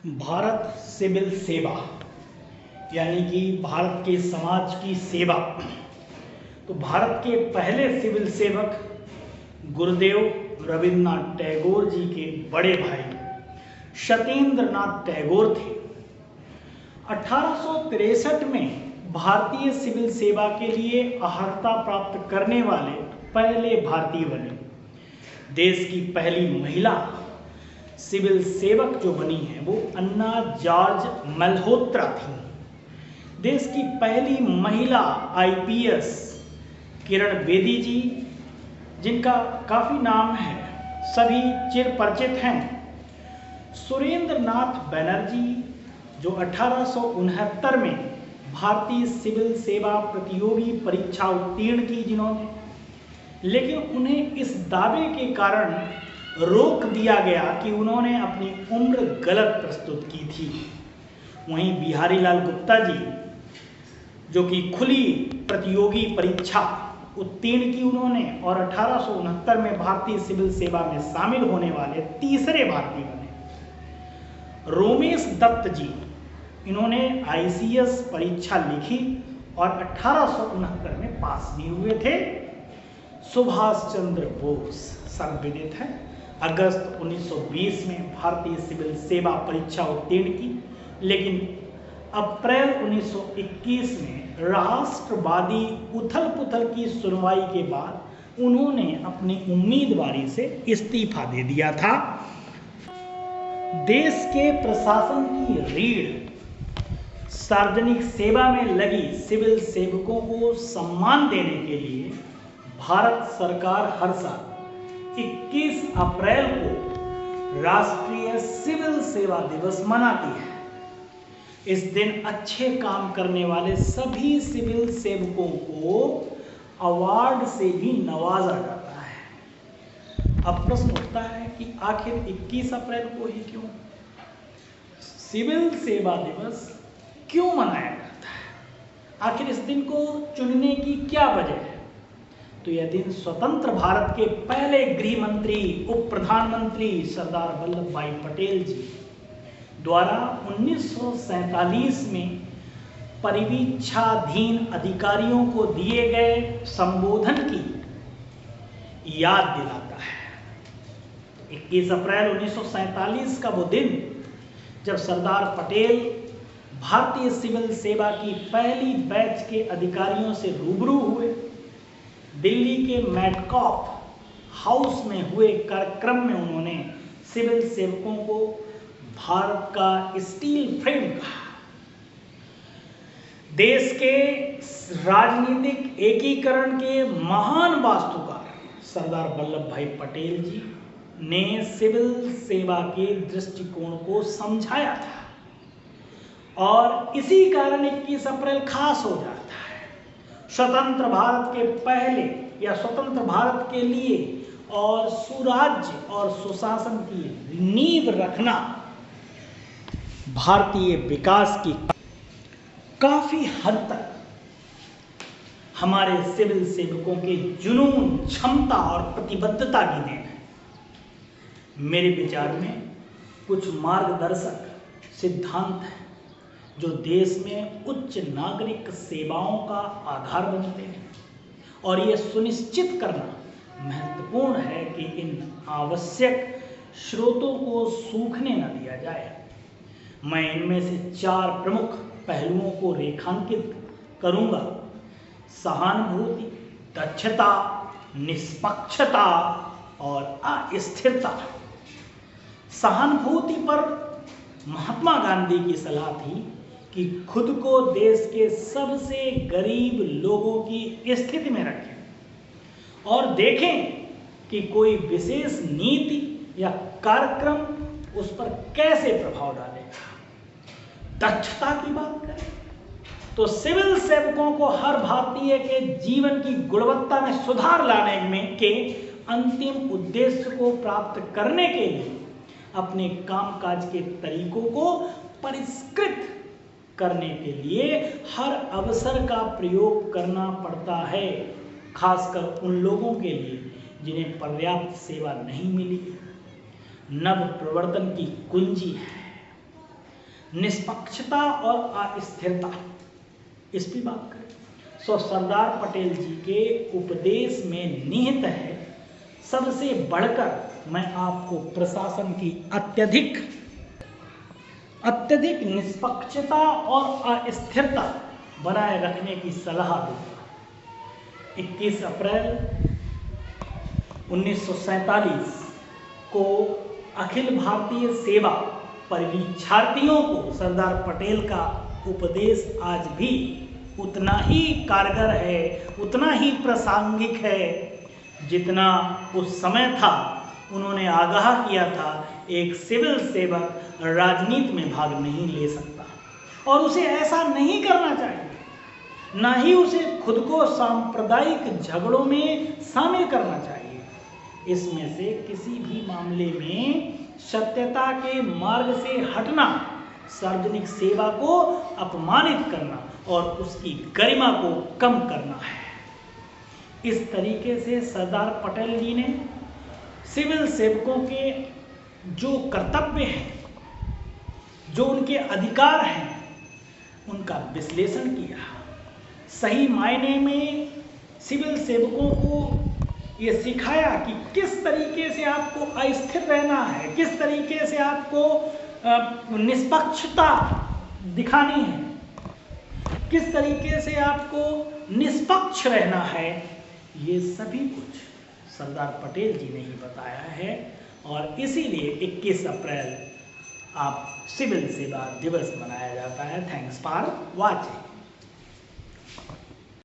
Bharat civil सेवा यानी कि भारत के समाज की सेवा। तो भारत के पहले सिविल सेवक गुरुदेव रविन्द्रनाथ टैगोर जी के बड़े भाई सत्येंद्र नाथ टैगोर थे। 1863 में भारतीय सिविल सेवा के लिए अर्हता प्राप्त करने वाले पहले भारतीय बने। देश की पहली महिला सिविल सेवक जो बनी है वो अन्ना जॉर्ज मल्होत्रा थी। देश की पहली महिला आईपीएस किरण बेदी जी, जिनका काफ़ी नाम है, सभी चिर परिचित हैं। सुरेंद्र नाथ बनर्जी जो 1869 में भारतीय सिविल सेवा प्रतियोगी परीक्षा उत्तीर्ण की जिन्होंने, लेकिन उन्हें इस दावे के कारण रोक दिया गया कि उन्होंने अपनी उम्र गलत प्रस्तुत की थी। वहीं बिहारी लाल गुप्ता जी जो कि खुली प्रतियोगी परीक्षा उत्तीर्ण की उन्होंने और 1869 में भारतीय सिविल सेवा में शामिल होने वाले तीसरे भारतीय बने। रोमेश दत्त जी, इन्होंने आईसीएस परीक्षा लिखी और 1869 में पास भी हुए थे। सुभाष चंद्र बोस सर्वविदित है, अगस्त 1920 में भारतीय सिविल सेवा परीक्षा उत्तीर्ण की, लेकिन अप्रैल 1921 में राष्ट्रवादी उथल पुथल की सुनवाई के बाद उन्होंने अपनी उम्मीदवारी से इस्तीफा दे दिया था। देश के प्रशासन की रीढ़ सार्वजनिक सेवा में लगी सिविल सेवकों को सम्मान देने के लिए भारत सरकार हर साल 21 अप्रैल को राष्ट्रीय सिविल सेवा दिवस मनाती है। इस दिन अच्छे काम करने वाले सभी सिविल सेवकों को अवार्ड से भी नवाजा जाता है। अब प्रश्न उठता है कि आखिर 21 अप्रैल को ही क्यों सिविल सेवा दिवस क्यों मनाया जाता है? आखिर इस दिन को चुनने की क्या वजह है? तो यह दिन स्वतंत्र भारत के पहले गृह मंत्री उप प्रधानमंत्री सरदार वल्लभ भाई पटेल जी द्वारा 1947 में परिवीक्षाधीन अधिकारियों को दिए गए संबोधन की याद दिलाता है। 21 अप्रैल 1947 का वो दिन जब सरदार पटेल भारतीय सिविल सेवा की पहली बैच के अधिकारियों से रूबरू हुए। दिल्ली के मैटकॉफ हाउस में हुए कार्यक्रम में उन्होंने सिविल सेवकों को भारत का स्टील फ्रेम कहा। देश के राजनीतिक एकीकरण के महान वास्तुकार सरदार वल्लभ भाई पटेल जी ने सिविल सेवा के दृष्टिकोण को समझाया था और इसी कारण 21 अप्रैल खास हो जाता है। स्वतंत्र भारत के पहले या स्वतंत्र भारत के लिए और सुराज्य और सुशासन की नींव रखना भारतीय विकास की काफी हद तक हमारे सिविल सेवकों के जुनून, क्षमता और प्रतिबद्धता की देन है। मेरे विचार में कुछ मार्गदर्शक सिद्धांत हैं जो देश में उच्च नागरिक सेवाओं का आधार बनते हैं और यह सुनिश्चित करना महत्वपूर्ण है कि इन आवश्यक स्रोतों को सूखने न दिया जाए। मैं इनमें से 4 प्रमुख पहलुओं को रेखांकित करूंगा: सहानुभूति, दक्षता, निष्पक्षता और अस्थिरता। सहानुभूति पर महात्मा गांधी की सलाह थी कि खुद को देश के सबसे गरीब लोगों की स्थिति में रखें और देखें कि कोई विशेष नीति या कार्यक्रम उस पर कैसे प्रभाव डालेगा। दक्षता की बात करें तो सिविल सेवकों को हर भारतीय के जीवन की गुणवत्ता में सुधार लाने में के अंतिम उद्देश्य को प्राप्त करने के लिए अपने कामकाज के तरीकों को परिष्कृत करने के लिए हर अवसर का प्रयोग करना पड़ता है, खासकर उन लोगों के लिए जिन्हें पर्याप्त सेवा नहीं मिली। नव प्रवर्तन की कुंजी है निष्पक्षता और अस्थिरता, इस पर बात करें। सो सरदार पटेल जी के उपदेश में निहित है, सबसे बढ़कर मैं आपको प्रशासन की अत्यधिक निष्पक्षता और अस्थिरता बनाए रखने की सलाह दूंगा। 21 अप्रैल 1947 को अखिल भारतीय सेवा परीक्षार्थियों को सरदार पटेल का उपदेश आज भी उतना ही कारगर है, उतना ही प्रासंगिक है, जितना उस समय था। उन्होंने आगाह किया था, एक सिविल सेवक राजनीति में भाग नहीं ले सकता और उसे ऐसा नहीं करना चाहिए, ना ही उसे खुद को सांप्रदायिक झगड़ों में शामिल करना चाहिए। इसमें से किसी भी मामले में सत्यता के मार्ग से हटना, सार्वजनिक सेवा को अपमानित करना और उसकी गरिमा को कम करना है। इस तरीके से सरदार पटेल जी ने सिविल सेवकों के जो कर्तव्य हैं, जो उनके अधिकार हैं, उनका विश्लेषण किया। सही मायने में सिविल सेवकों को ये सिखाया कि किस तरीके से आपको अस्थिर रहना है, किस तरीके से आपको निष्पक्षता दिखानी है, किस तरीके से आपको निष्पक्ष रहना है। ये सभी कुछ सरदार पटेल जी ने ही बताया है और इसीलिए 21 अप्रैल आप सिविल सेवा दिवस मनाया जाता है। Thanks for watching.